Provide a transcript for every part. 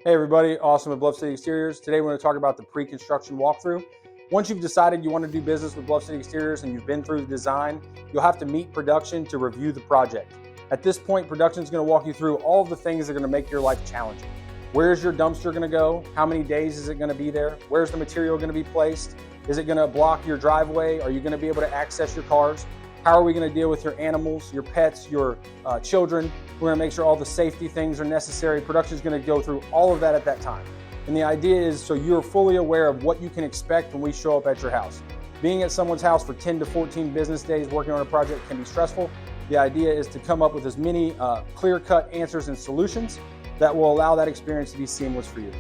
Hey everybody, Awesome at Bluff City Exteriors. Today we're going to talk about the pre-construction walkthrough. Once you've decided you want to do business with Bluff City Exteriors and you've been through the design, you'll have to meet production to review the project. At this point, production is going to walk you through all of the things that are going to make your life challenging. Where's your dumpster going to go? How many days is it going to be there? Where's the material going to be placed? Is it going to block your driveway? Are you going to be able to access your cars? How are we going to deal with your animals, your pets, your children? We're going to make sure all the safety things are necessary. Production is going to go through all of that at that time. And the idea is so you're fully aware of what you can expect when we show up at your house. Being at someone's house for 10 to 14 business days working on a project can be stressful. The idea is to come up with as many clear-cut answers and solutions that will allow that experience to be seamless for you.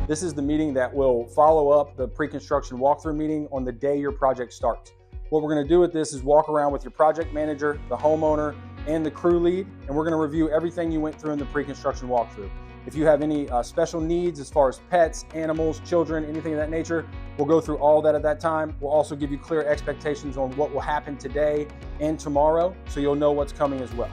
This is the meeting that will follow up the pre-construction walkthrough meeting on the day your project starts. What we're going to do with this is walk around with your project manager, the homeowner, and the crew lead, and we're going to review everything you went through in the pre-construction walkthrough. If you have any special needs as far as pets, animals, children, anything of that nature, we'll go through all that at that time. We'll also give you clear expectations on what will happen today and tomorrow, so you'll know what's coming as well.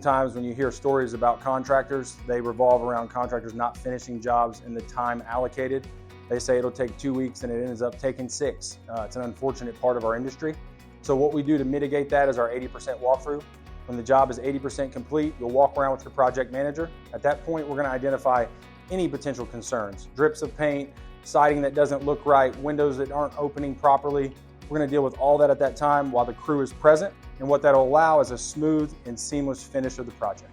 Sometimes when you hear stories about contractors, they revolve around contractors not finishing jobs in the time allocated. They say it'll take 2 weeks and it ends up taking 6. It's an unfortunate part of our industry. So what we do to mitigate that is our 80% walkthrough. When the job is 80% complete, you'll walk around with your project manager. At that point, we're going to identify any potential concerns, drips of paint, siding that doesn't look right, windows that aren't opening properly. We're going to deal with all that at that time while the crew is present, and what that'll allow is a smooth and seamless finish of the project.